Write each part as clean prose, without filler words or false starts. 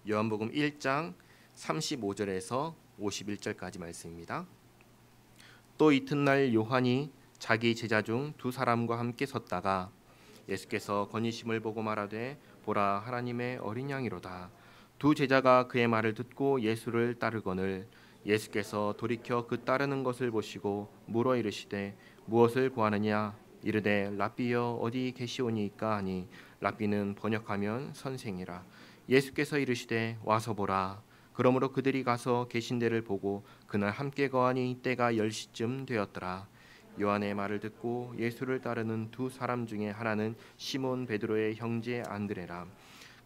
요한복음 1장 35절에서 51절까지 말씀입니다. 또 이튿날 요한이 자기 제자 중 두 사람과 함께 섰다가 예수께서 건의심을 보고 말하되 보라 하나님의 어린 양이로다. 두 제자가 그의 말을 듣고 예수를 따르거늘 예수께서 돌이켜 그 따르는 것을 보시고 물어 이르시되 무엇을 구하느냐 이르되 랍비여 어디 계시오니이까 하니 랍비는 번역하면 선생이라. 예수께서 이르시되 와서 보라. 그러므로 그들이 가서 계신 데를 보고 그날 함께 거하니 때가 10시쯤 되었더라. 요한의 말을 듣고 예수를 따르는 두 사람 중에 하나는 시몬 베드로의 형제 안드레라.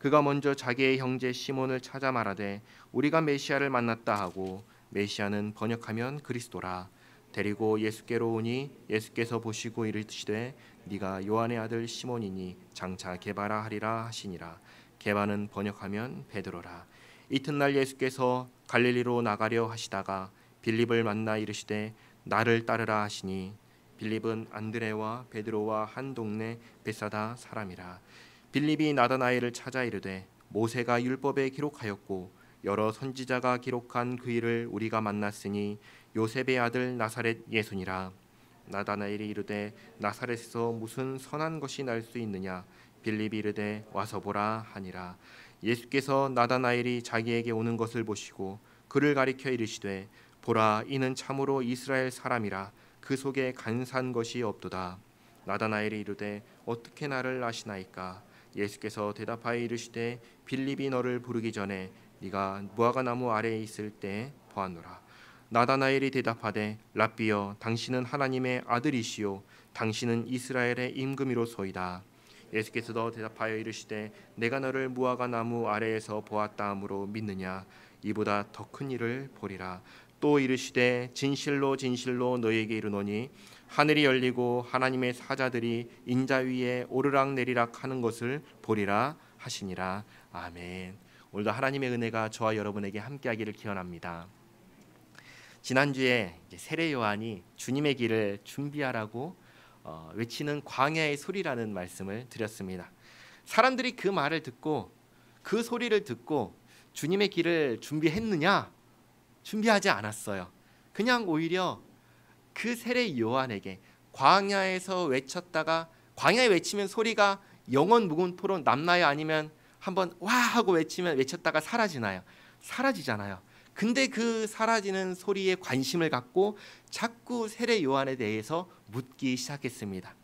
그가 먼저 자기의 형제 시몬을 찾아 말하되 우리가 메시아를 만났다 하고 메시아는 번역하면 그리스도라. 데리고 예수께로 오니 예수께서 보시고 이르시되 네가 요한의 아들 시몬이니 장차 게바라 하리라 하시니라. 게바는 번역하면 베드로라. 이튿날 예수께서 갈릴리로 나가려 하시다가 빌립을 만나 이르시되 나를 따르라 하시니 빌립은 안드레와 베드로와 한 동네 베사다 사람이라. 빌립이 나다나엘을 찾아 이르되 모세가 율법에 기록하였고 여러 선지자가 기록한 그 일을 우리가 만났으니 요셉의 아들 나사렛 예수니라. 나다나엘이 이르되 나사렛에서 무슨 선한 것이 날 수 있느냐. 빌립이 이르되 와서 보라 하니라. 예수께서 나다나엘이 자기에게 오는 것을 보시고 그를 가리켜 이르시되 보라 이는 참으로 이스라엘 사람이라. 그 속에 간사한 것이 없도다. 나다나엘이 이르되 어떻게 나를 아시나이까. 예수께서 대답하여 이르시되 빌립이 너를 부르기 전에 네가 무화과나무 아래에 있을 때 보았노라. 나다나엘이 대답하되 랍비여 당신은 하나님의 아들이시요 당신은 이스라엘의 임금이로소이다. 예수께서도 대답하여 이르시되 내가 너를 무화과나무 아래에서 보았다 함으로 믿느냐. 이보다 더 큰 일을 보리라. 또 이르시되 진실로 진실로 너희에게 이르노니 하늘이 열리고 하나님의 사자들이 인자 위에 오르락 내리락 하는 것을 보리라 하시니라. 아멘. 오늘도 하나님의 은혜가 저와 여러분에게 함께하기를 기원합니다. 지난주에 세례 요한이 주님의 길을 준비하라고 외치는 광야의 소리라는 말씀을 드렸습니다. 사람들이 그 말을 듣고 그 소리를 듣고 주님의 길을 준비했느냐? 준비하지 않았어요. 그냥 오히려 그 세례 요한에게 광야에서 외쳤다가 광야에 외치면 소리가 영원 무궁토록 남나요? 아니면 한번 와 하고 외쳤다가 사라지나요? 사라지잖아요. 근데 그 사라지는 소리에 관심을 갖고 자꾸 세례 요한에 대해서 묻기 시작했습니다.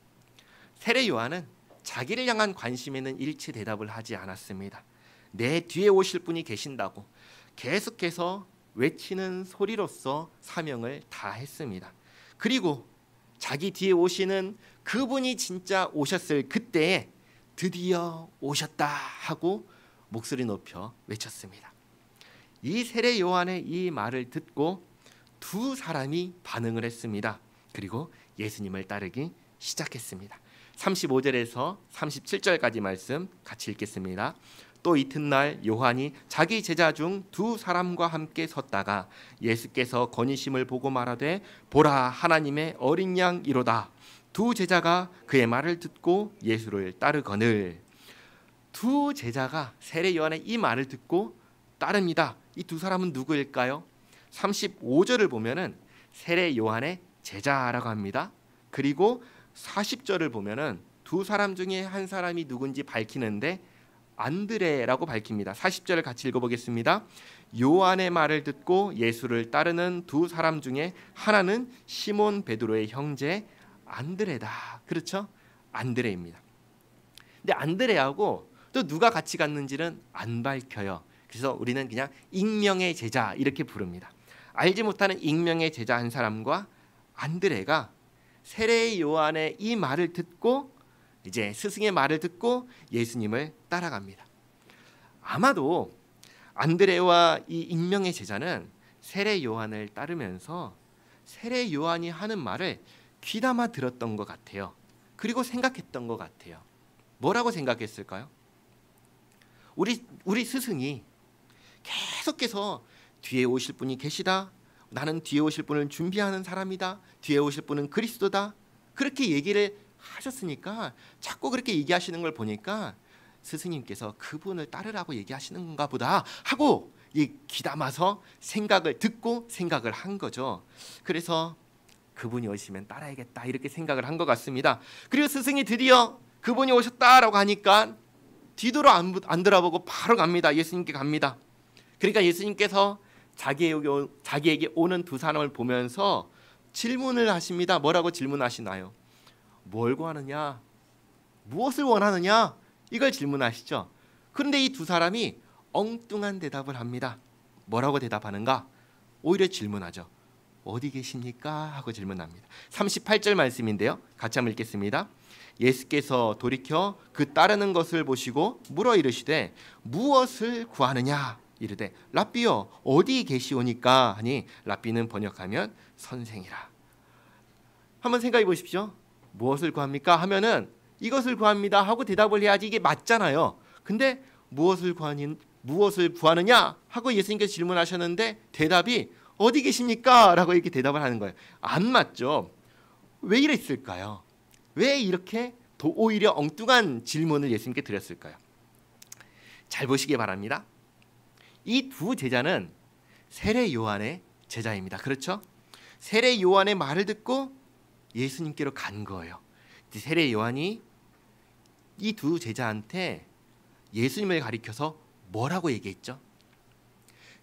세례 요한은 자기를 향한 관심에는 일체 대답을 하지 않았습니다. 내 뒤에 오실 분이 계신다고 계속해서 외치는 소리로서 사명을 다했습니다. 그리고 자기 뒤에 오시는 그분이 진짜 오셨을 그때에 드디어 오셨다 하고 목소리 높여 외쳤습니다. 이 세례 요한의 이 말을 듣고 두 사람이 반응을 했습니다. 그리고 예수님을 따르기 시작했습니다. 35절에서 37절까지 말씀 같이 읽겠습니다. 또 이튿날 요한이 자기 제자 중 두 사람과 함께 섰다가 예수께서 건의심을 보고 말하되 보라 하나님의 어린 양이로다. 두 제자가 그의 말을 듣고 예수를 따르거늘. 두 제자가 세례 요한의 이 말을 듣고 따릅니다. 이 두 사람은 누구일까요? 35절을 보면은 세례 요한의 제자라고 합니다. 그리고 40절을 보면은 두 사람 중에 한 사람이 누군지 밝히는데 안드레라고 밝힙니다. 40절을 같이 읽어보겠습니다. 요한의 말을 듣고 예수를 따르는 두 사람 중에 하나는 시몬 베드로의 형제 안드레다. 그렇죠? 안드레입니다. 근데 안드레하고 또 누가 같이 갔는지는 안 밝혀요. 그래서 우리는 그냥 익명의 제자 이렇게 부릅니다. 알지 못하는 익명의 제자 한 사람과 안드레가 세례 요한의 이 말을 듣고 이제 스승의 말을 듣고 예수님을 따라갑니다. 아마도 안드레와 이 익명의 제자는 세례 요한을 따르면서 세례 요한이 하는 말을 귀담아 들었던 것 같아요. 그리고 생각했던 것 같아요. 뭐라고 생각했을까요? 우리 스승이 계속해서 뒤에 오실 분이 계시다. 나는 뒤에 오실 분을 준비하는 사람이다. 뒤에 오실 분은 그리스도다. 그렇게 얘기를 하셨으니까 자꾸 그렇게 얘기하시는 걸 보니까 스승님께서 그분을 따르라고 얘기하시는 건가 보다 하고 이 귀담아서 생각을 듣고 생각을 한 거죠. 그래서 그분이 오시면 따라야겠다 이렇게 생각을 한 것 같습니다. 그리고 스승이 드디어 그분이 오셨다라고 하니까 뒤돌아 안 돌아보고 바로 갑니다. 예수님께 갑니다. 그러니까 예수님께서 자기에게 오는 두 사람을 보면서 질문을 하십니다. 뭐라고 질문하시나요? 뭘 구하느냐? 무엇을 원하느냐? 이걸 질문하시죠. 그런데 이 두 사람이 엉뚱한 대답을 합니다. 뭐라고 대답하는가? 오히려 질문하죠. 어디 계십니까? 하고 질문합니다. 38절 말씀인데요. 같이 한번 읽겠습니다. 예수께서 돌이켜 그 따르는 것을 보시고 물어 이르시되 무엇을 구하느냐? 이르되 랍비여 어디 계시오니까 하니 랍비는 번역하면 선생이라. 한번 생각해 보십시오. 무엇을 구합니까? 하면은 이것을 구합니다 하고 대답을 해야지 이게 맞잖아요. 근데 무엇을 구하느냐 하고 예수님께서 질문하셨는데 대답이 어디 계십니까? 라고 이렇게 대답을 하는 거예요. 안 맞죠? 왜 이랬을까요? 왜 이렇게 오히려 엉뚱한 질문을 예수님께 드렸을까요? 잘 보시기 바랍니다. 이 두 제자는 세례 요한의 제자입니다. 그렇죠? 세례 요한의 말을 듣고 예수님께로 간 거예요. 세례 요한이 이 두 제자한테 예수님을 가리켜서 뭐라고 얘기했죠?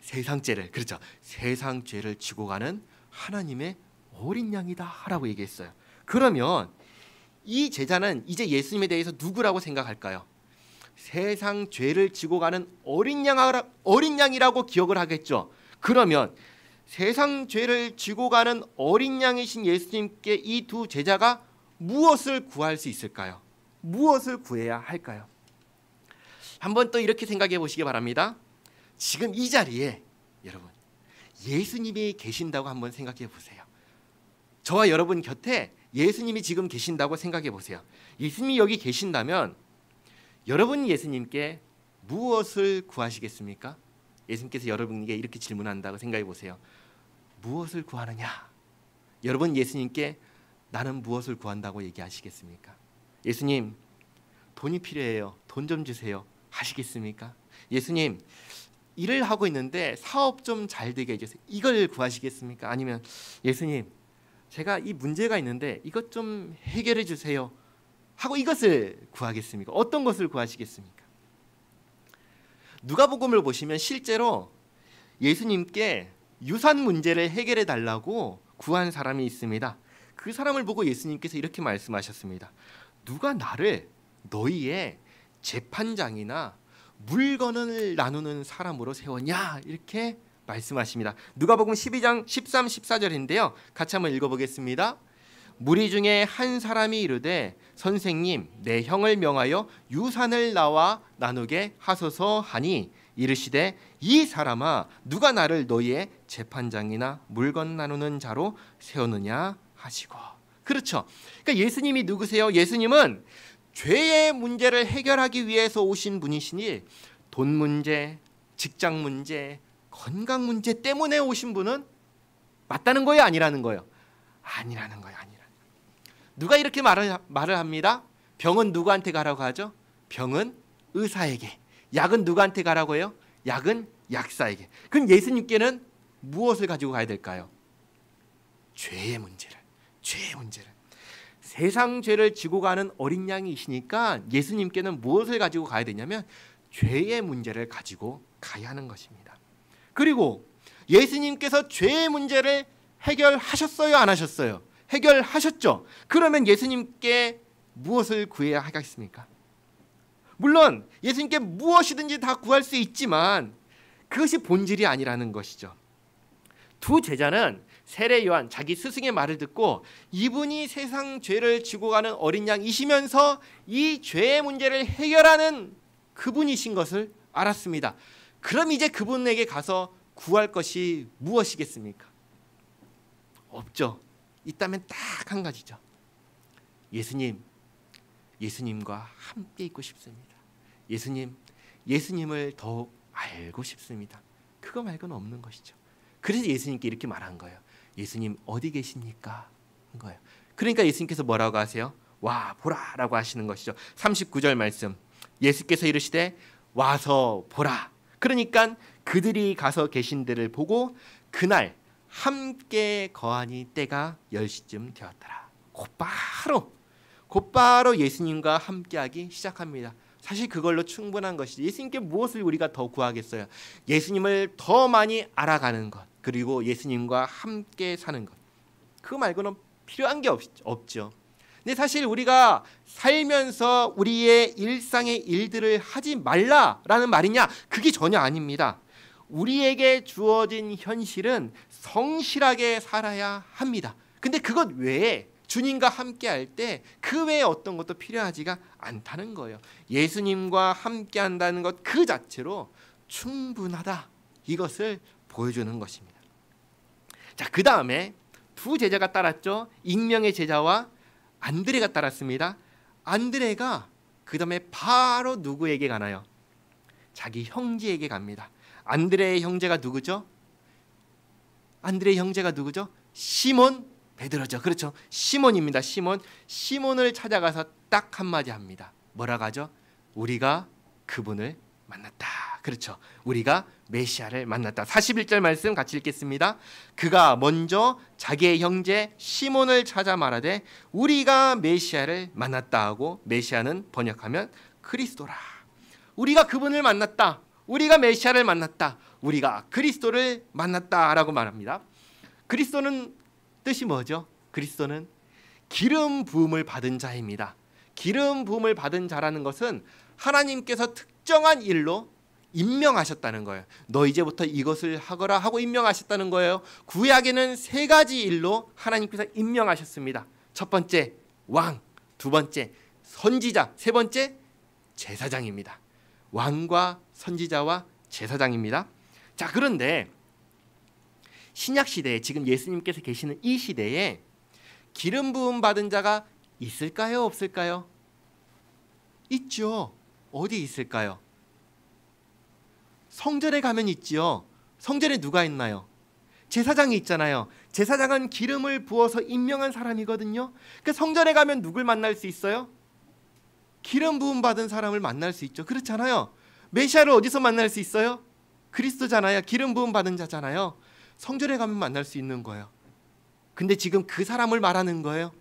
세상 죄를, 그렇죠, 세상 죄를 지고 가는 하나님의 어린 양이다 라고 얘기했어요. 그러면 이 제자는 이제 예수님에 대해서 누구라고 생각할까요? 세상 죄를 지고 가는 어린 양이라고 기억을 하겠죠. 그러면 세상 죄를 지고 가는 어린 양이신 예수님께 이 두 제자가 무엇을 구할 수 있을까요? 무엇을 구해야 할까요? 한번 또 이렇게 생각해 보시기 바랍니다. 지금 이 자리에 여러분 예수님이 계신다고 한번 생각해 보세요. 저와 여러분 곁에 예수님이 지금 계신다고 생각해 보세요. 예수님이 여기 계신다면 여러분 예수님께 무엇을 구하시겠습니까? 예수님께서 여러분에게 이렇게 질문한다고 생각해 보세요. 무엇을 구하느냐? 여러분 예수님께 나는 무엇을 구한다고 얘기하시겠습니까? 예수님 돈이 필요해요. 돈 좀 주세요. 하시겠습니까? 예수님 일을 하고 있는데 사업 좀 잘 되게 해주세요. 이걸 구하시겠습니까? 아니면 예수님 제가 이 문제가 있는데 이것 좀 해결해 주세요 하고 이것을 구하겠습니까? 어떤 것을 구하시겠습니까? 누가복음을 보시면 실제로 예수님께 유산 문제를 해결해 달라고 구한 사람이 있습니다. 그 사람을 보고 예수님께서 이렇게 말씀하셨습니다. 누가 나를 너희의 재판장이나 물건을 나누는 사람으로 세웠냐? 이렇게 말씀하십니다. 누가복음 12장 13, 14절인데요. 같이 한번 읽어보겠습니다. 무리 중에 한 사람이 이르되 선생님 내 형을 명하여 유산을 나와 나누게 하소서 하니 이르시되 이 사람아 누가 나를 너희의 재판장이나 물건 나누는 자로 세우느냐 하시고. 그렇죠. 그러니까 예수님이 누구세요? 예수님은 죄의 문제를 해결하기 위해서 오신 분이시니 돈 문제, 직장 문제, 건강 문제 때문에 오신 분은 맞다는 거예요? 아니라는 거예요? 아니라는 거예요. 누가 이렇게 말을 합니다. 병은 누구한테 가라고 하죠? 병은 의사에게. 약은 누구한테 가라고 해요? 약은 약사에게. 그럼 예수님께는 무엇을 가지고 가야 될까요? 죄의 문제를. 세상 죄를 지고 가는 어린 양이시니까 예수님께는 무엇을 가지고 가야 되냐면 죄의 문제를 가지고 가야 하는 것입니다. 그리고 예수님께서 죄의 문제를 해결하셨어요? 안 하셨어요? 해결하셨죠. 그러면 예수님께 무엇을 구해야 하겠습니까? 물론 예수님께 무엇이든지 다 구할 수 있지만 그것이 본질이 아니라는 것이죠. 두 제자는 세례 요한 자기 스승의 말을 듣고 이분이 세상 죄를 지고 가는 어린 양이시면서 이 죄의 문제를 해결하는 그분이신 것을 알았습니다. 그럼 이제 그분에게 가서 구할 것이 무엇이겠습니까? 없죠. 있다면 딱 한 가지죠. 예수님과 함께 있고 싶습니다. 예수님을 더욱 알고 싶습니다. 그거 말고는 없는 것이죠. 그래서 예수님께 이렇게 말한 거예요. 예수님 어디 계십니까? 한 거예요. 그러니까 예수님께서 뭐라고 하세요? 와 보라라고 하시는 것이죠. 39절 말씀. 예수께서 이르시되 와서 보라. 그러니까 그들이 가서 계신 데를 보고 그날 함께 거하니 때가 10시쯤 되었더라. 곧바로 예수님과 함께하기 시작합니다. 사실 그걸로 충분한 것이지 예수님께 무엇을 우리가 더 구하겠어요. 예수님을 더 많이 알아가는 것, 그리고 예수님과 함께 사는 것, 그거 말고는 필요한 게 없죠. 근데 사실 우리가 살면서 우리의 일상의 일들을 하지 말라라는 말이냐? 그게 전혀 아닙니다. 우리에게 주어진 현실은 성실하게 살아야 합니다. 근데 그것 외에 주님과 함께 할 때 그 외에 어떤 것도 필요하지가 않다는 거예요. 예수님과 함께 한다는 것 그 자체로 충분하다. 이것을 보여주는 것입니다. 자, 그 다음에 두 제자가 따랐죠. 익명의 제자와 안드레가 따랐습니다. 안드레가 그 다음에 바로 누구에게 가나요? 자기 형제에게 갑니다. 안드레의 형제가 누구죠? 안드레의 형제가 누구죠? 시몬 베드로죠. 그렇죠. 시몬입니다. 시몬을 찾아가서 딱 한마디 합니다. 뭐라고 하죠? 우리가 그분을 만났다. 그렇죠. 우리가 메시아를 만났다. 41절 말씀 같이 읽겠습니다. 그가 먼저 자기의 형제 시몬을 찾아 말하되 우리가 메시아를 만났다 하고, 메시아는 번역하면 그리스도라. 우리가 그분을 만났다. 우리가 메시아를 만났다. 우리가 그리스도를 만났다라고 말합니다. 그리스도는 뜻이 뭐죠? 그리스도는 기름 부음을 받은 자입니다. 기름 부음을 받은 자라는 것은 하나님께서 특정한 일로 임명하셨다는 거예요. 너 이제부터 이것을 하거라 하고 임명하셨다는 거예요. 구약에는 세 가지 일로 하나님께서 임명하셨습니다. 첫 번째 왕, 두 번째 선지자, 세 번째 제사장입니다. 왕과 선지자와 제사장입니다. 자, 그런데 신약 시대에, 지금 예수님께서 계시는 이 시대에 기름 부음 받은 자가 있을까요? 없을까요? 있죠. 어디 있을까요? 성전에 가면 있지요. 성전에 누가 있나요? 제사장이 있잖아요. 제사장은 기름을 부어서 임명한 사람이거든요. 그 성전에 가면 누굴 만날 수 있어요? 기름 부음 받은 사람을 만날 수 있죠. 그렇잖아요. 메시아를 어디서 만날 수 있어요? 그리스도잖아요. 기름 부음 받은 자잖아요. 성전에 가면 만날 수 있는 거예요. 근데 지금 그 사람을 말하는 거예요?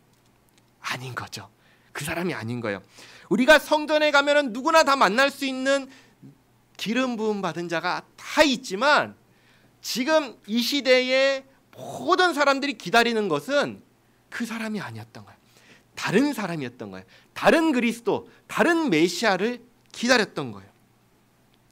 아닌 거죠. 그 사람이 아닌 거예요. 우리가 성전에 가면은 누구나 다 만날 수 있는 기름 부음 받은 자가 다 있지만, 지금 이 시대에 모든 사람들이 기다리는 것은 그 사람이 아니었던 거예요. 다른 사람이었던 거예요. 다른 그리스도, 다른 메시아를 기다렸던 거예요.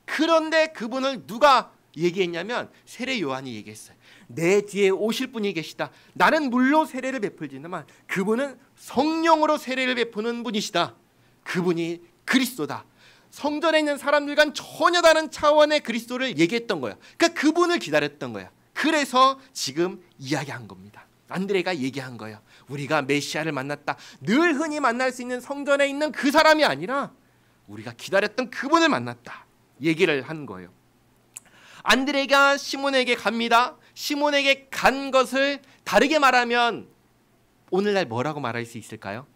그런데 그분을 누가 얘기했냐면 세례 요한이 얘기했어요. 내 뒤에 오실 분이 계시다. 나는 물로 세례를 베풀지만 그분은 성령으로 세례를 베푸는 분이시다. 그분이 그리스도다. 성전에 있는 사람들과는 전혀 다른 차원의 그리스도를 얘기했던 거예요. 그러니까 그분을 기다렸던 거예요. 그래서 지금 이야기한 겁니다. 안드레가 얘기한 거예요. 우리가 메시아를 만났다. 늘 흔히 만날 수 있는 성전에 있는 그 사람이 아니라 우리가 기다렸던 그분을 만났다. 얘기를 한 거예요. 안드레가 시몬에게 갑니다. 시몬에게 간 것을 다르게 말하면 오늘날 뭐라고 말할 수 있을까요?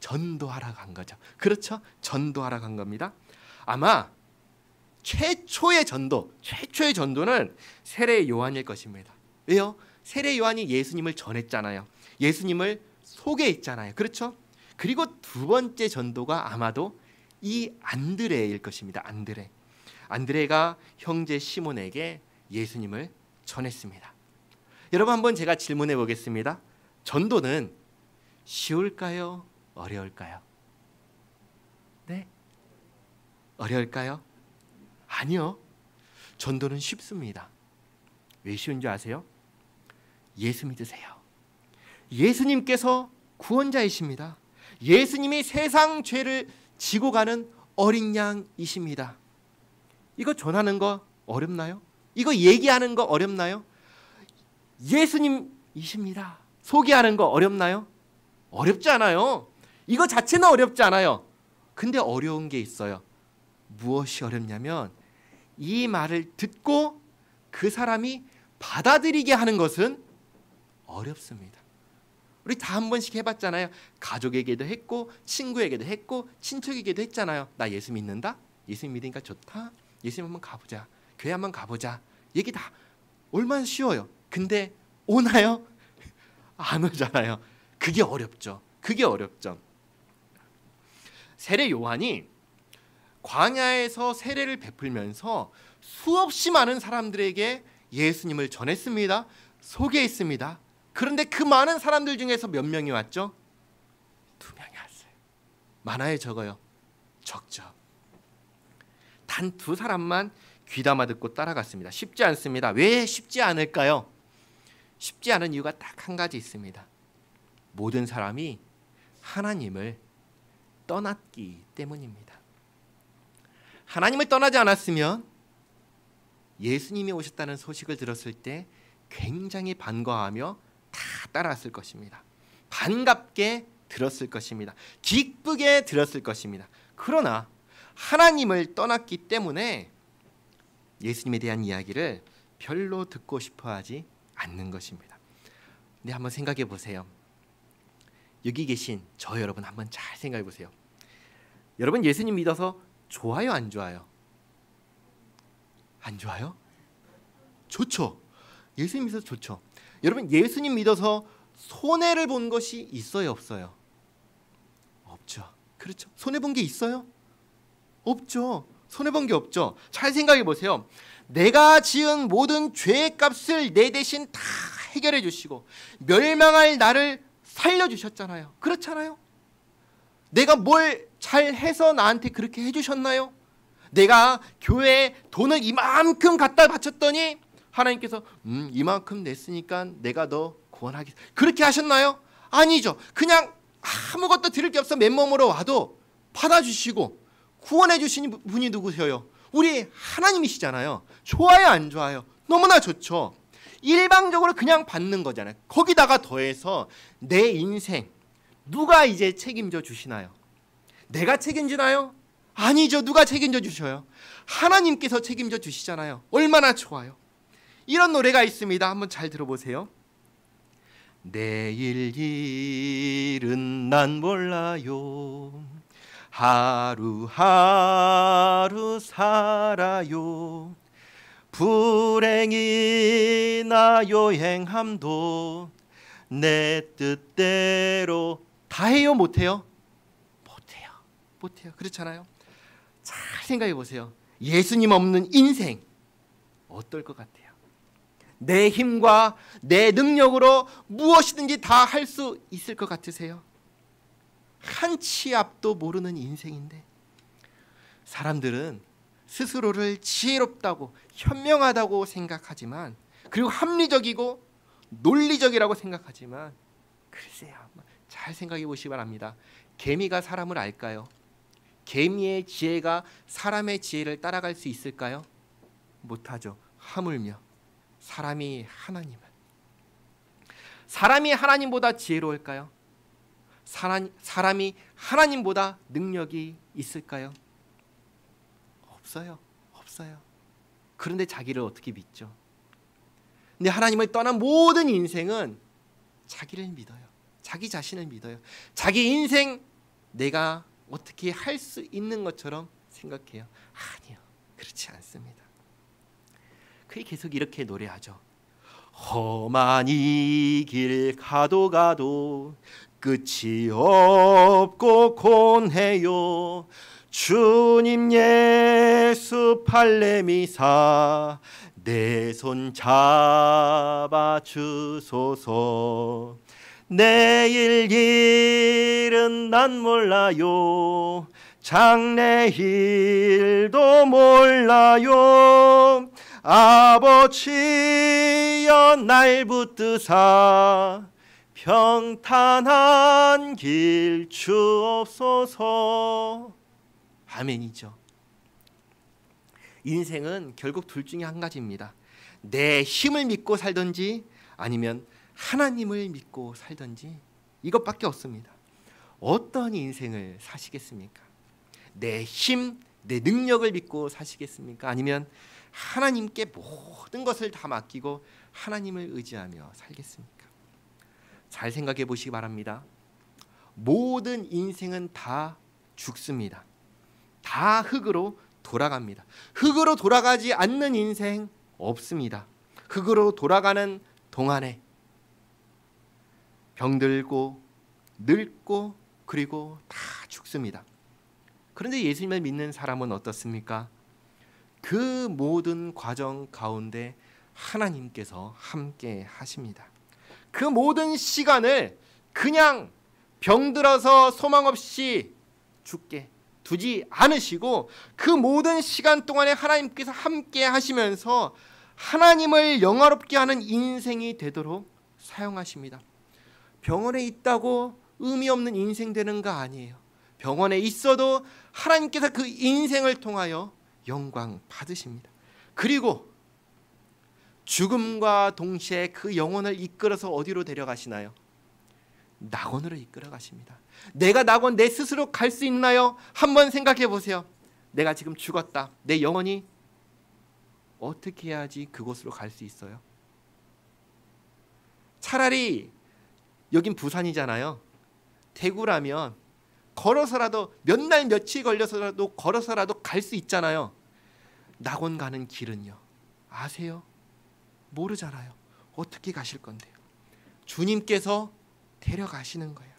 전도하러 간 거죠. 그렇죠? 전도하러 간 겁니다. 아마 최초의 전도는 세례 요한일 것입니다. 왜요? 세례 요한이 예수님을 전했잖아요. 예수님을 소개했잖아요. 그렇죠? 그리고 두 번째 전도가 아마도 이 안드레일 것입니다. 안드레가 형제 시몬에게 예수님을 전했습니다. 여러분, 한번 제가 질문해 보겠습니다. 전도는 쉬울까요? 어려울까요? 네? 어려울까요? 아니요. 전도는 쉽습니다. 왜 쉬운 줄 아세요? 예수 믿으세요. 예수님께서 구원자이십니다. 예수님이 세상 죄를 지고 가는 어린 양이십니다. 이거 전하는 거 어렵나요? 이거 얘기하는 거 어렵나요? 예수님이십니다. 소개하는 거 어렵나요? 어렵지 않아요. 이거 자체는 어렵지 않아요. 근데 어려운 게 있어요. 무엇이 어렵냐면 이 말을 듣고 그 사람이 받아들이게 하는 것은 어렵습니다. 우리 다 한 번씩 해봤잖아요. 가족에게도 했고 친구에게도 했고 친척에게도 했잖아요. 나 예수 믿는다? 예수 믿으니까 좋다? 예수 한번 가보자. 교회 한번 가보자. 얘기 다 얼마나 쉬워요. 근데 오나요? 안 오잖아요. 그게 어렵죠. 그게 어렵죠. 세례 요한이 광야에서 세례를 베풀면서 수없이 많은 사람들에게 예수님을 전했습니다. 소개했습니다. 그런데 그 많은 사람들 중에서 몇 명이 왔죠? 2명이 왔어요. 많아요, 적어요? 적죠. 단 2사람만 귀담아 듣고 따라갔습니다. 쉽지 않습니다. 왜 쉽지 않을까요? 쉽지 않은 이유가 딱 한 가지 있습니다. 모든 사람이 하나님을 떠났기 때문입니다. 하나님을 떠나지 않았으면 예수님이 오셨다는 소식을 들었을 때 굉장히 반가워하며 다 따라왔을 것입니다. 반갑게 들었을 것입니다. 기쁘게 들었을 것입니다. 그러나 하나님을 떠났기 때문에 예수님에 대한 이야기를 별로 듣고 싶어하지 않는 것입니다. 근데 한번 생각해 보세요. 여기 계신 저 여러분 한번 잘 생각해 보세요. 여러분 예수님 믿어서 좋아요, 안 좋아요? 안 좋아요? 좋죠. 예수님 믿어서 좋죠. 여러분 예수님 믿어서 손해를 본 것이 있어요, 없어요? 없죠. 그렇죠. 손해 본 게 있어요? 없죠. 손해 본 게 없죠. 잘 생각해 보세요. 내가 지은 모든 죄의 값을 내 대신 다 해결해 주시고 멸망할 나를 살려 주셨잖아요. 그렇잖아요. 내가 뭘 잘해서 나한테 그렇게 해주셨나요? 내가 교회에 돈을 이만큼 갖다 바쳤더니 하나님께서 이만큼 냈으니까 내가 너 구원하겠어. 그렇게 하셨나요? 아니죠. 그냥 아무것도 드릴 게 없어 맨몸으로 와도 받아주시고 구원해 주신 분이 누구세요? 우리 하나님이시잖아요. 좋아요, 안 좋아요? 너무나 좋죠. 일방적으로 그냥 받는 거잖아요. 거기다가 더해서 내 인생 누가 이제 책임져 주시나요? 내가 책임지나요? 아니죠. 누가 책임져 주셔요? 하나님께서 책임져 주시잖아요. 얼마나 좋아요. 이런 노래가 있습니다. 한번 잘 들어보세요. 내일 일은 난 몰라요. 하루하루 살아요. 불행이나 요행함도 내 뜻대로 다 해요, 못해요? 못해요. 못해요. 그렇잖아요. 잘 생각해 보세요. 예수님 없는 인생 어떨 것 같아요? 내 힘과 내 능력으로 무엇이든지 다 할 수 있을 것 같으세요? 한 치 앞도 모르는 인생인데 사람들은 스스로를 지혜롭다고 현명하다고 생각하지만 그리고 합리적이고 논리적이라고 생각하지만 글쎄요. 잘 생각해 보시기 바랍니다. 개미가 사람을 알까요? 개미의 지혜가 사람의 지혜를 따라갈 수 있을까요? 못하죠. 하물며 사람이 하나님보다 지혜로울까요? 사람이 하나님보다 능력이 있을까요? 없어요. 그런데 자기를 어떻게 믿죠? 근데 하나님을 떠난 모든 인생은 자기를 믿어요. 자기 자신을 믿어요. 자기 인생 내가 어떻게 할 수 있는 것처럼 생각해요. 아니요. 그렇지 않습니다. 그게 계속 이렇게 노래하죠. 험한 이 길 가도 끝이 없고 곤해요. 주님 예수 팔레미사 내 손 잡아 주소서. 내일 일은 난 몰라요. 장래일도 몰라요. 아버지여 날 붙드사 평탄한 길 주옵소서. 아멘이죠. 인생은 결국 둘 중에 한 가지입니다. 내 힘을 믿고 살든지 아니면 하나님을 믿고 살든지 이것밖에 없습니다. 어떤 인생을 사시겠습니까? 내 힘, 내 능력을 믿고 사시겠습니까? 아니면 하나님께 모든 것을 다 맡기고 하나님을 의지하며 살겠습니까? 잘 생각해 보시기 바랍니다. 모든 인생은 다 죽습니다. 다 흙으로 돌아갑니다. 흙으로 돌아가지 않는 인생 없습니다. 흙으로 돌아가는 동안에 병들고 늙고 그리고 다 죽습니다. 그런데 예수님을 믿는 사람은 어떻습니까? 그 모든 과정 가운데 하나님께서 함께 하십니다. 그 모든 시간을 그냥 병들어서 소망 없이 죽게 두지 않으시고 그 모든 시간 동안에 하나님께서 함께 하시면서 하나님을 영화롭게 하는 인생이 되도록 사용하십니다. 병원에 있다고 의미 없는 인생 되는 거 아니에요. 병원에 있어도 하나님께서 그 인생을 통하여 영광 받으십니다. 그리고 죽음과 동시에 그 영혼을 이끌어서 어디로 데려가시나요? 낙원으로 이끌어 가십니다. 내가 낙원 내 스스로 갈 수 있나요? 한번 생각해 보세요. 내가 지금 죽었다. 내 영혼이 어떻게 해야지 그곳으로 갈 수 있어요? 차라리 여긴 부산이잖아요. 대구라면 걸어서라도 몇 날 며칠 걸려서라도 걸어서라도 갈 수 있잖아요. 낙원 가는 길은요. 아세요? 모르잖아요. 어떻게 가실 건데요? 주님께서 데려가시는 거예요.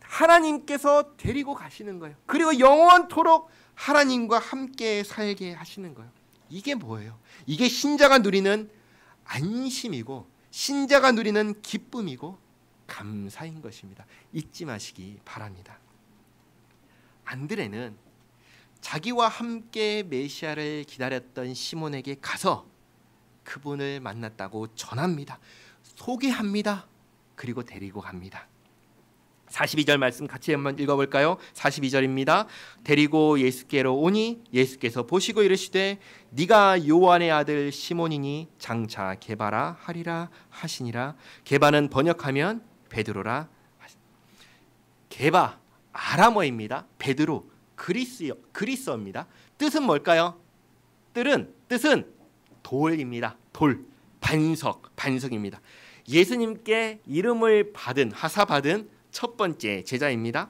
하나님께서 데리고 가시는 거예요. 그리고 영원토록 하나님과 함께 살게 하시는 거예요. 이게 뭐예요? 이게 신자가 누리는 안심이고 신자가 누리는 기쁨이고 감사인 것입니다. 잊지 마시기 바랍니다. 안드레는 자기와 함께 메시아를 기다렸던 시몬에게 가서 그분을 만났다고 전합니다. 소개합니다. 그리고 데리고 갑니다. 42절 말씀 같이 한번 읽어볼까요? 42절입니다. 데리고 예수께로 오니 예수께서 보시고 이르시되 네가 요한의 아들 시몬이니 장차 게바라 하리라 하시니라. 게바는 번역하면 베드로라. 게바 아람어입니다. 베드로 그리스어입니다. 뜻은 뭘까요? 뜻은 돌입니다. 돌, 반석입니다. 예수님께 이름을 하사받은 첫 번째 제자입니다.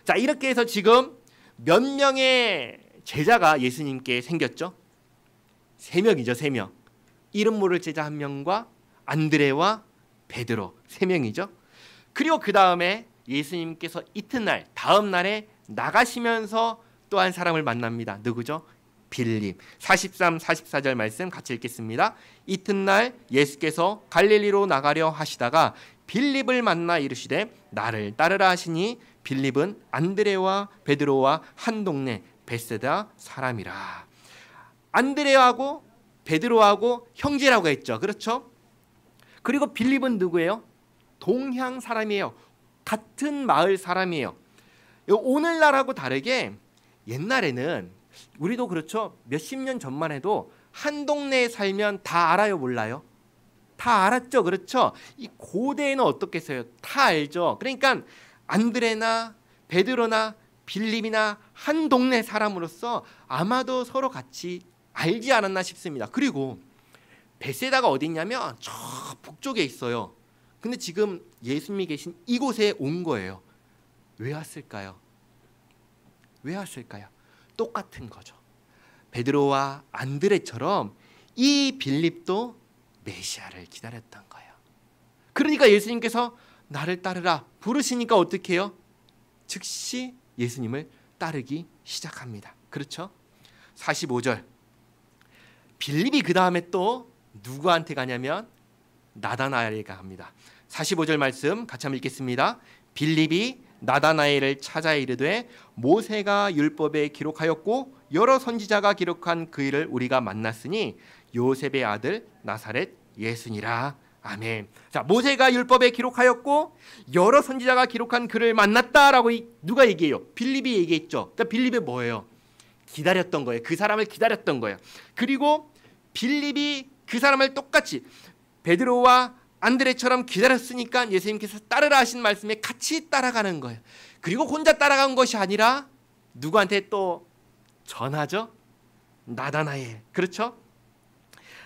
자, 이렇게 해서 지금 몇 명의 제자가 예수님께 생겼죠? 3명이죠, 3명. 이름 모를 제자 1명과 안드레와 베드로 3명이죠. 그리고 그 다음에 예수님께서 이튿날, 다음 날에 나가시면서 또 한 사람을 만납니다. 누구죠? 빌립. 43, 44절 말씀 같이 읽겠습니다. 이튿날 예수께서 갈릴리로 나가려 하시다가 빌립을 만나 이르시되 나를 따르라 하시니 빌립은 안드레와 베드로와 한 동네 베세다 사람이라. 안드레하고 베드로하고 형제라고 했죠. 그렇죠? 그리고 빌립은 누구예요? 동향 사람이에요. 같은 마을 사람이에요. 오늘날하고 다르게 옛날에는 우리도 그렇죠. 몇십 년 전만 해도 한 동네에 살면 다 알아요, 몰라요? 다 알았죠, 그렇죠? 이 고대에는 어떻겠어요? 다 알죠. 그러니까 안드레나 베드로나 빌립이나 한 동네 사람으로서 아마도 서로 같이 알지 않았나 싶습니다. 그리고 베세다가 어디 있냐면 저 북쪽에 있어요. 근데 지금 예수님이 계신 이곳에 온 거예요. 왜 왔을까요? 왜 왔을까요? 똑같은 거죠. 베드로와 안드레처럼 이 빌립도 메시아를 기다렸던 거예요. 그러니까 예수님께서 나를 따르라 부르시니까 어떻게 해요? 즉시 예수님을 따르기 시작합니다. 그렇죠? 45절 빌립이 그 다음에 또 누구한테 가냐면 나다나엘에 갑니다. 45절 말씀 같이 한번 읽겠습니다. 빌립이 나다나엘을 찾아 이르되 모세가 율법에 기록하였고 여러 선지자가 기록한 그 일을 우리가 만났으니 요셉의 아들 나사렛 예수니라. 아멘. 자, 모세가 율법에 기록하였고 여러 선지자가 기록한 그를 만났다라고 누가 얘기해요? 빌립이 얘기했죠. 그러니까 빌립이 뭐예요? 기다렸던 거예요. 그 사람을 기다렸던 거예요. 그리고 빌립이 그 사람을 똑같이 베드로와 안드레처럼 기다렸으니까 예수님께서 따르라 하신 말씀에 같이 따라가는 거예요. 그리고 혼자 따라간 것이 아니라 누구한테 또 전하죠? 나다나엘. 그렇죠?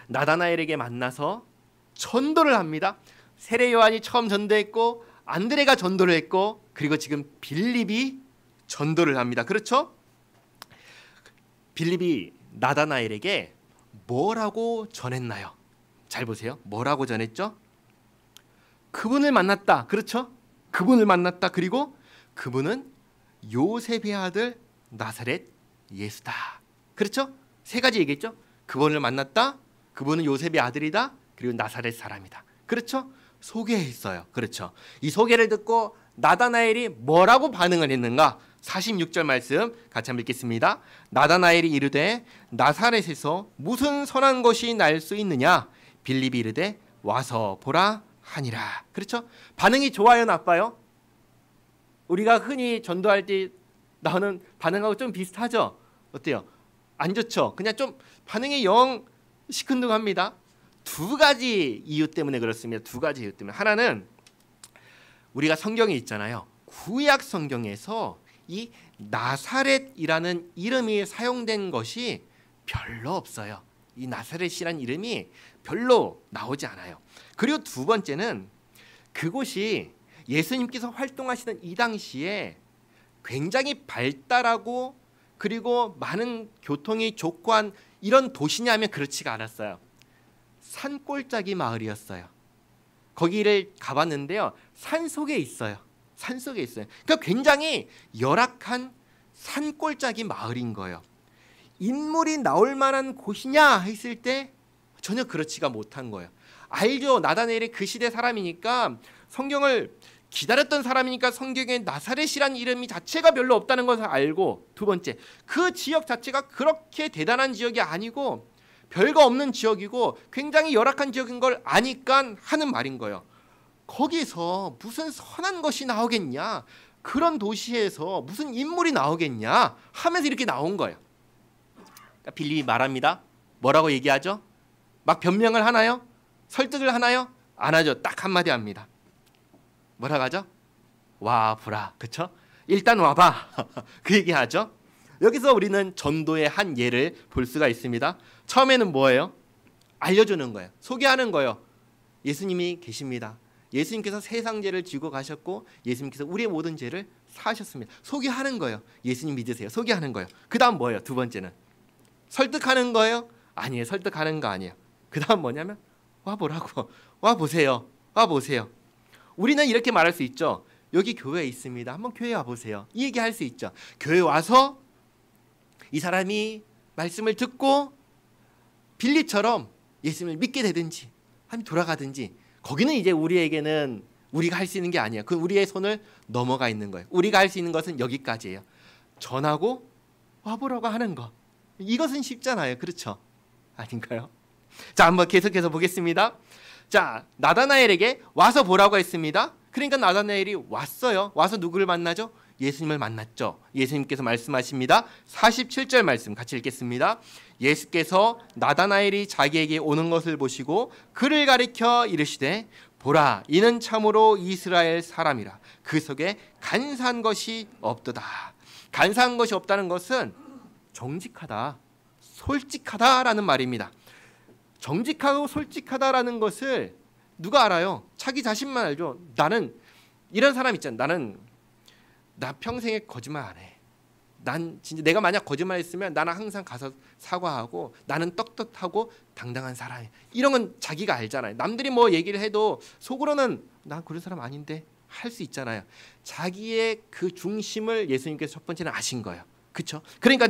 나다나엘에게 만나서 전도를 합니다. 세례 요한이 처음 전도했고 안드레가 전도를 했고 그리고 지금 빌립이 전도를 합니다. 그렇죠? 빌립이 나다나엘에게 뭐라고 전했나요? 잘 보세요. 뭐라고 전했죠? 그분을 만났다. 그렇죠? 그분을 만났다. 그리고 그분은 요셉의 아들 나사렛 예수다. 그렇죠? 세 가지 얘기했죠? 그분을 만났다. 그분은 요셉의 아들이다. 그리고 나사렛 사람이다. 그렇죠? 소개했어요. 그렇죠? 이 소개를 듣고 나다나엘이 뭐라고 반응을 했는가? 46절 말씀 같이 한번 읽겠습니다. 나다나엘이 이르되 나사렛에서 무슨 선한 것이 날 수 있느냐? 빌립이 이르되 와서 보라 하니라. 그렇죠? 반응이 좋아요, 나빠요? 우리가 흔히 전도할 때 나오는 반응하고 좀 비슷하죠? 어때요? 안 좋죠? 그냥 좀 반응이 영 시큰둥합니다. 두 가지 이유 때문에 그렇습니다. 두 가지 이유 때문에. 하나는 우리가 성경에 있잖아요. 구약 성경에서 이 나사렛이라는 이름이 사용된 것이 별로 없어요. 이 나사렛이라는 이름이 별로 나오지 않아요. 그리고 두 번째는 그곳이 예수님께서 활동하시던 이 당시에 굉장히 발달하고 그리고 많은 교통이 좋고 한 이런 도시냐면 그렇지가 않았어요. 산골짜기 마을이었어요. 거기를 가봤는데요. 산 속에 있어요. 산 속에 있어요. 그러니까 굉장히 열악한 산골짜기 마을인 거예요. 인물이 나올 만한 곳이냐 했을 때 전혀 그렇지가 못한 거예요. 알죠. 나다나엘이 그 시대 사람이니까 성경을 기다렸던 사람이니까 성경에 나사렛이라는 이름이 자체가 별로 없다는 것을 알고 두 번째 그 지역 자체가 그렇게 대단한 지역이 아니고 별거 없는 지역이고 굉장히 열악한 지역인 걸 아니까 하는 말인 거예요. 거기서 무슨 선한 것이 나오겠냐? 그런 도시에서 무슨 인물이 나오겠냐? 하면서 이렇게 나온 거예요. 그러니까 빌립이 말합니다. 뭐라고 얘기하죠? 막 변명을 하나요? 설득을 하나요? 안 하죠. 딱 한마디 합니다. 뭐라고 하죠? 와 보라. 그렇죠? 일단 와봐. 그 얘기하죠. 여기서 우리는 전도의 한 예를 볼 수가 있습니다. 처음에는 뭐예요? 알려주는 거예요. 소개하는 거예요. 예수님이 계십니다. 예수님께서 세상 죄를 지고 가셨고 예수님께서 우리의 모든 죄를 사하셨습니다. 소개하는 거예요. 예수님 믿으세요. 소개하는 거예요. 그 다음 뭐예요? 두 번째는 설득하는 거예요? 아니에요. 설득하는 거 아니에요. 그 다음 뭐냐면 와보라고. 와보세요. 와보세요. 우리는 이렇게 말할 수 있죠. 여기 교회에 있습니다. 한번 교회에 와보세요. 이 얘기 할 수 있죠. 교회에 와서 이 사람이 말씀을 듣고 빌립처럼 예수님을 믿게 되든지 아니면 돌아가든지 거기는 이제 우리에게는 우리가 할 수 있는 게 아니에요. 그 우리의 손을 넘어가 있는 거예요. 우리가 할 수 있는 것은 여기까지예요. 전하고 와보라고 하는 거. 이것은 쉽잖아요. 그렇죠? 아닌가요? 자, 한번 계속해서 보겠습니다. 자, 나다나엘에게 와서 보라고 했습니다. 그러니까 나다나엘이 왔어요. 와서 누구를 만나죠? 예수님을 만났죠. 예수님께서 말씀하십니다. 47절 말씀 같이 읽겠습니다. 예수께서 나다나엘이 자기에게 오는 것을 보시고 그를 가리켜 이르시되 보라 이는 참으로 이스라엘 사람이라 그 속에 간사한 것이 없도다. 간사한 것이 없다는 것은 정직하다, 솔직하다라는 말입니다. 정직하고 솔직하다라는 것을 누가 알아요? 자기 자신만 알죠. 나는 이런 사람 있잖아. 나 평생에 거짓말 안 해. 난 진짜 내가 만약 거짓말했으면 나는 항상 가서 사과하고 나는 떳떳하고 당당한 사람이야. 이런 건 자기가 알잖아요. 남들이 뭐 얘기를 해도 속으로는 난 그런 사람 아닌데 할 수 있잖아요. 자기의 그 중심을 예수님께서 첫 번째는 아신 거예요. 그렇죠? 그러니까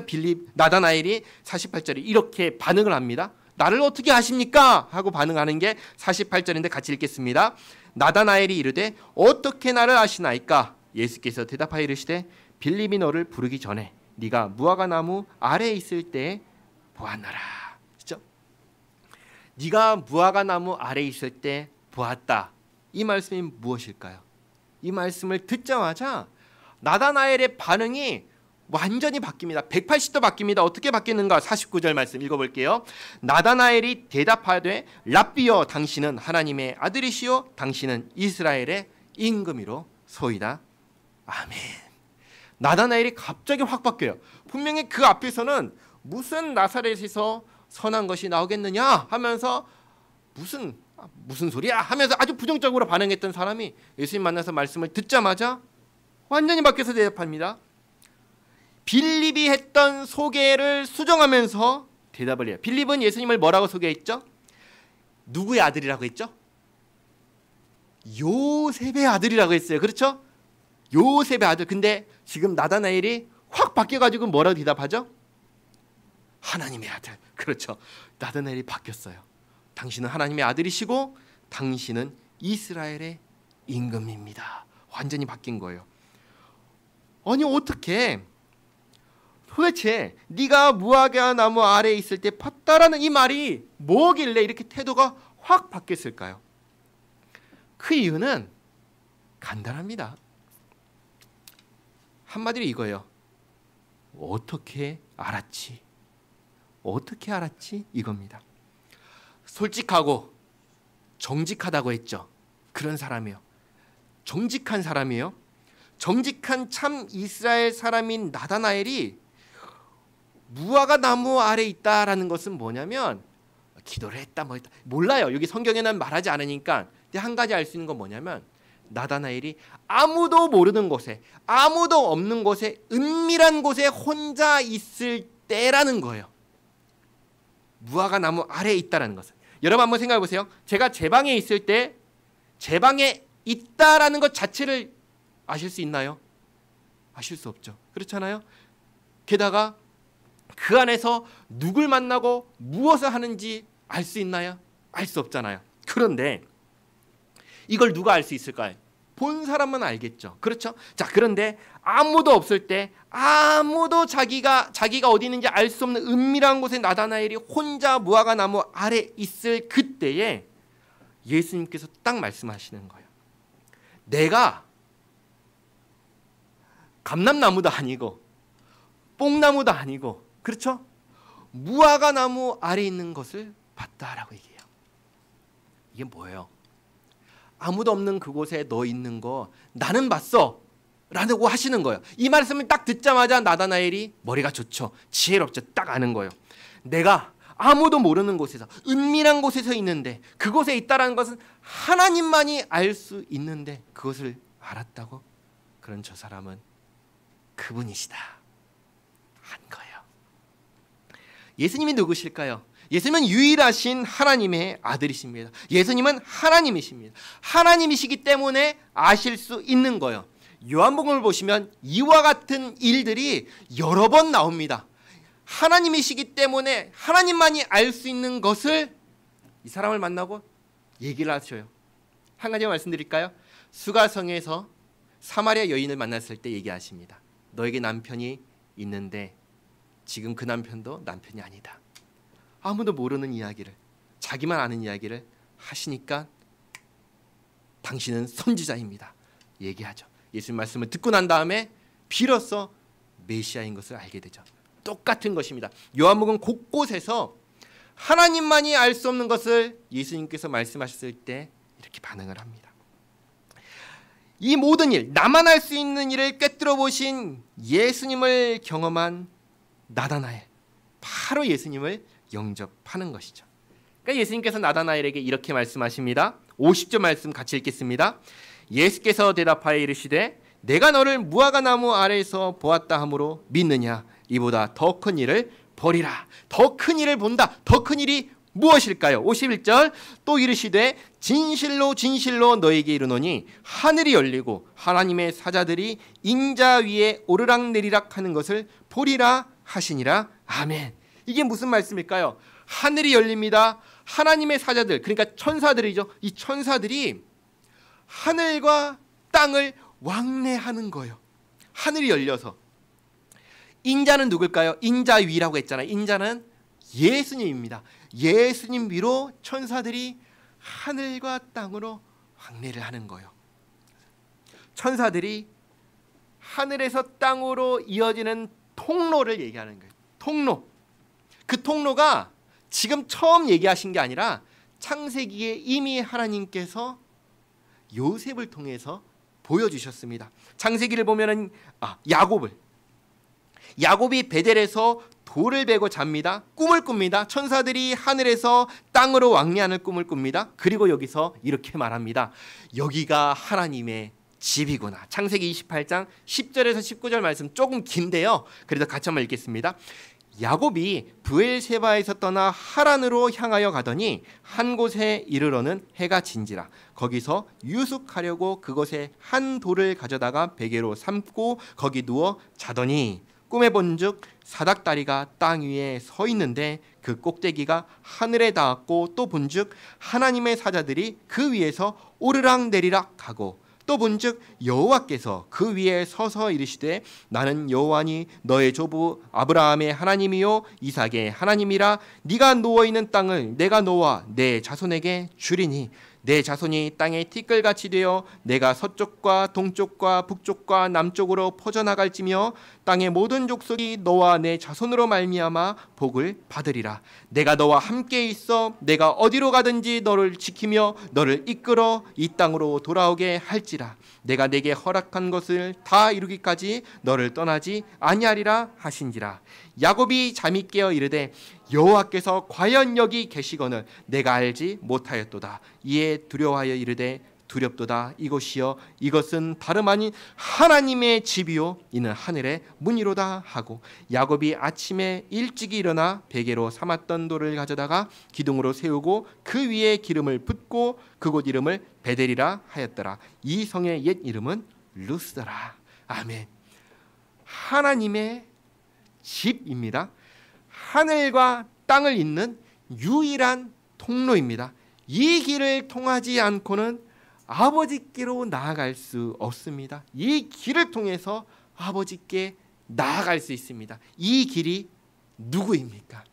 나다나엘이 48절에 이렇게 반응을 합니다. 나를 어떻게 아십니까? 하고 반응하는 게 48절인데 같이 읽겠습니다. 나다나엘이 이르되 어떻게 나를 아시나이까? 예수께서 대답하여 이르시되 빌립이 너를 부르기 전에 네가 무화과 나무 아래에 있을 때 보았나라. 그렇죠? 네가 무화과 나무 아래에 있을 때 보았다. 이 말씀이 무엇일까요? 이 말씀을 듣자마자 나다나엘의 반응이 완전히 바뀝니다. 180도 바뀝니다. 어떻게 바뀌는가? 49절 말씀 읽어볼게요. 나다나엘이 대답하되 랍비여 당신은 하나님의 아들이시요 당신은 이스라엘의 임금이로 소이다. 아멘. 나다나엘이 갑자기 확 바뀌어요. 분명히 그 앞에서는 무슨 나사렛에서 선한 것이 나오겠느냐 하면서 무슨 무슨 소리야 하면서 아주 부정적으로 반응했던 사람이 예수님 만나서 말씀을 듣자마자 완전히 바뀌어서 대답합니다. 빌립이 했던 소개를 수정하면서 대답을 해요. 빌립은 예수님을 뭐라고 소개했죠? 누구의 아들이라고 했죠? 요셉의 아들이라고 했어요. 그렇죠? 요셉의 아들. 근데 지금 나다나엘이 확 바뀌어가지고 뭐라고 대답하죠? 하나님의 아들. 그렇죠. 나다나엘이 바뀌었어요. 당신은 하나님의 아들이시고 당신은 이스라엘의 임금입니다. 완전히 바뀐 거예요. 아니 어떻게 도대체 네가 무화과 나무 아래에 있을 때 봤다라는 이 말이 뭐길래 이렇게 태도가 확 바뀌었을까요? 그 이유는 간단합니다. 한마디로 이거예요. 어떻게 알았지? 어떻게 알았지? 이겁니다. 솔직하고 정직하다고 했죠. 그런 사람이요. 정직한 사람이요. 정직한 참 이스라엘 사람인 나다나엘이 무화과 나무 아래 있다라는 것은 뭐냐면 기도를 했다 뭐 했다 몰라요. 여기 성경에는 말하지 않으니까. 근데 한 가지 알 수 있는 건 뭐냐면 나다나엘이 아무도 모르는 곳에 아무도 없는 곳에 은밀한 곳에 혼자 있을 때라는 거예요. 무화과 나무 아래에 있다라는 것은. 여러분 한번 생각해 보세요. 제가 제 방에 있을 때 제 방에 있다라는 것 자체를 아실 수 있나요? 아실 수 없죠. 그렇잖아요. 게다가 그 안에서 누굴 만나고 무엇을 하는지 알 수 있나요? 알 수 없잖아요. 그런데 이걸 누가 알 수 있을까요? 본 사람만 알겠죠. 그렇죠? 자, 그런데 아무도 없을 때 아무도 자기가 어디 있는지 알 수 없는 은밀한 곳에 나다나엘이 혼자 무화과 나무 아래 있을 그때에 예수님께서 딱 말씀하시는 거예요. 내가 감람나무도 아니고 뽕나무도 아니고 그렇죠? 무화과 나무 아래 있는 것을 봤다라고 얘기해요. 이게 뭐예요? 아무도 없는 그곳에 너 있는 거 나는 봤어 라고 하시는 거예요. 이 말씀을 딱 듣자마자 나다나엘이 머리가 좋죠. 지혜롭죠. 딱 아는 거예요. 내가 아무도 모르는 곳에서 은밀한 곳에서 있는데 그곳에 있다는 것은 하나님만이 알 수 있는데 그것을 알았다고? 그런 저 사람은 그분이시다 한 거예요. 예수님이 누구실까요? 예수님은 유일하신 하나님의 아들이십니다. 예수님은 하나님이십니다. 하나님이시기 때문에 아실 수 있는 거예요. 요한복음을 보시면 이와 같은 일들이 여러 번 나옵니다. 하나님이시기 때문에 하나님만이 알 수 있는 것을 이 사람을 만나고 얘기를 하셔요. 한 가지 말씀드릴까요? 수가성에서 사마리아 여인을 만났을 때 얘기하십니다. 너에게 남편이 있는데 지금 그 남편도 남편이 아니다. 아무도 모르는 이야기를 자기만 아는 이야기를 하시니까 당신은 선지자입니다. 얘기하죠. 예수님 말씀을 듣고 난 다음에 비로소 메시아인 것을 알게 되죠. 똑같은 것입니다. 요한복음 곳곳에서 하나님만이 알 수 없는 것을 예수님께서 말씀하셨을 때 이렇게 반응을 합니다. 이 모든 일, 나만 알 수 있는 일을 꿰뚫어 보신 예수님을 경험한 나다나엘, 바로 예수님을 영접하는 것이죠. 그러니까 예수님께서 나다나엘에게 이렇게 말씀하십니다. 50절 말씀 같이 읽겠습니다. 예수께서 대답하여 이르시되 내가 너를 무화과 나무 아래에서 보았다 하므로 믿느냐? 이보다 더 큰 일을 보리라. 더 큰 일을 본다. 더 큰 일이 무엇일까요? 51절 또 이르시되 진실로 진실로 너에게 이르노니 하늘이 열리고 하나님의 사자들이 인자 위에 오르락내리락 하는 것을 보리라 하시니라. 아멘. 이게 무슨 말씀일까요? 하늘이 열립니다. 하나님의 사자들, 그러니까 천사들이죠. 이 천사들이 하늘과 땅을 왕래하는 거예요. 하늘이 열려서. 인자는 누굴까요? 인자 위라고 했잖아요. 인자는 예수님입니다. 예수님 위로 천사들이 하늘과 땅으로 왕래를 하는 거예요. 천사들이 하늘에서 땅으로 이어지는 통로를 얘기하는 거예요. 통로. 그 통로가 지금 처음 얘기하신 게 아니라 창세기에 이미 하나님께서 요셉을 통해서 보여주셨습니다. 창세기를 보면은 야곱이 베델에서 돌을 베고 잡니다. 꿈을 꿉니다. 천사들이 하늘에서 땅으로 왕래하는 꿈을 꿉니다. 그리고 여기서 이렇게 말합니다. 여기가 하나님의 집이구나. 창세기 28장 10절에서 19절 말씀 조금 긴데요. 그래서 같이 한번 읽겠습니다. 야곱이 브엘세바에서 떠나 하란으로 향하여 가더니 한 곳에 이르러는 해가 진지라. 거기서 유숙하려고 그곳에 한 돌을 가져다가 베개로 삼고 거기 누워 자더니 꿈에 본즉 사닥다리가 땅 위에 서 있는데 그 꼭대기가 하늘에 닿았고 또 본즉 하나님의 사자들이 그 위에서 오르락 내리락 하고 또 본즉 여호와께서 그 위에 서서 이르시되 나는 여호와니 너의 조부 아브라함의 하나님이요 이삭의 하나님이라. 네가 누워 있는 땅을 내가 너와 내 자손에게 주리니 내 자손이 땅에 티끌같이 되어 내가 서쪽과 동쪽과 북쪽과 남쪽으로 퍼져나갈지며 땅의 모든 족속이 너와 내 자손으로 말미암아 복을 받으리라. 내가 너와 함께 있어 내가 어디로 가든지 너를 지키며 너를 이끌어 이 땅으로 돌아오게 할지라. 내가 내게 허락한 것을 다 이루기까지 너를 떠나지 아니하리라 하신지라. 야곱이 잠이 깨어 이르되 여호와께서 과연 여기 계시거늘 내가 알지 못하였도다. 이에 두려워하여 이르되 두렵도다. 이곳이여 이것은 다름 아닌 하나님의 집이요 이는 하늘의 문이로다 하고 야곱이 아침에 일찍이 일어나 베개로 삼았던 돌을 가져다가 기둥으로 세우고 그 위에 기름을 붓고 그곳 이름을 베델이라 하였더라. 이 성의 옛 이름은 루스더라. 아멘. 하나님의 집입니다. 하늘과 땅을 잇는 유일한 통로입니다. 이 길을 통하지 않고는 아버지께로 나아갈 수 없습니다. 이 길을 통해서 아버지께 나아갈 수 있습니다. 이 길이 누구입니까?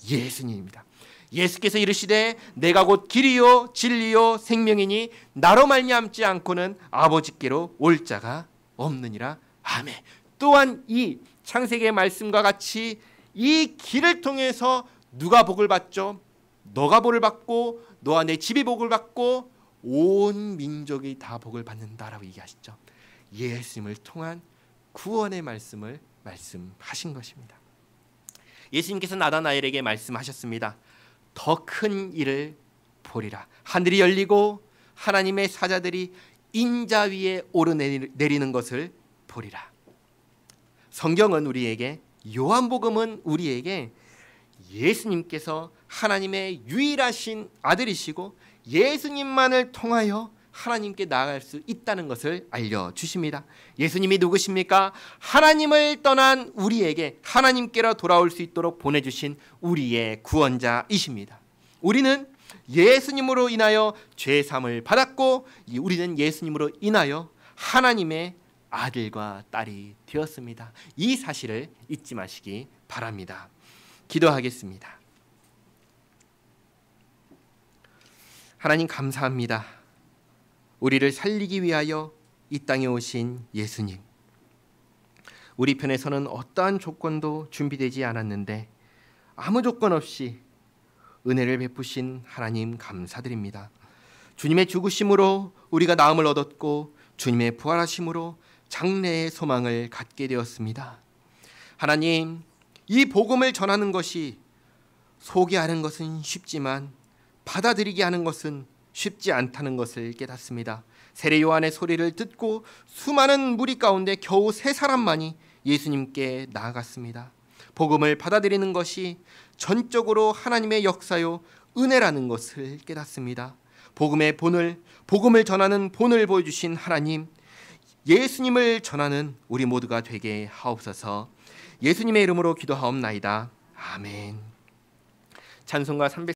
예수님입니다. 예수께서 이르시되 내가 곧 길이요 진리요 생명이니 나로 말미암지 않고는 아버지께로 올 자가 없느니라. 아멘. 또한 이 창세기의 말씀과 같이 이 길을 통해서 누가 복을 받죠? 너가 복을 받고 너와 내 집이 복을 받고 온 민족이 다 복을 받는다라고 얘기하시죠. 예수님을 통한 구원의 말씀을 말씀하신 것입니다. 예수님께서 나다나엘에게 말씀하셨습니다. 더 큰 일을 보리라. 하늘이 열리고 하나님의 사자들이 인자 위에 오르내리는 것을 보리라. 성경은 우리에게, 요한복음은 우리에게 예수님께서 하나님의 유일하신 아들이시고 예수님만을 통하여 하나님께 나아갈 수 있다는 것을 알려주십니다. 예수님이 누구십니까? 하나님을 떠난 우리에게 하나님께로 돌아올 수 있도록 보내주신 우리의 구원자이십니다. 우리는 예수님으로 인하여 죄사함을 받았고 우리는 예수님으로 인하여 하나님의 아들과 딸이 되었습니다. 이 사실을 잊지 마시기 바랍니다. 기도하겠습니다. 하나님 감사합니다. 우리를 살리기 위하여 이 땅에 오신 예수님. 우리 편에서는 어떠한 조건도 준비되지 않았는데 아무 조건 없이 은혜를 베푸신 하나님 감사드립니다. 주님의 죽으심으로 우리가 나음을 얻었고 주님의 부활하심으로 장래의 소망을 갖게 되었습니다. 하나님, 이 복음을 전하는 것이 소개하는 것은 쉽지만 받아들이게 하는 것은 쉽지 않다는 것을 깨닫습니다. 세례 요한의 소리를 듣고 수많은 무리 가운데 겨우 3사람만이 예수님께 나아갔습니다. 복음을 받아들이는 것이 전적으로 하나님의 역사요 은혜라는 것을 깨닫습니다. 복음의 본을, 복음을 전하는 본을 보여주신 하나님, 예수님을 전하는 우리 모두가 되게 하옵소서. 예수님의 이름으로 기도하옵나이다. 아멘. 찬송가 300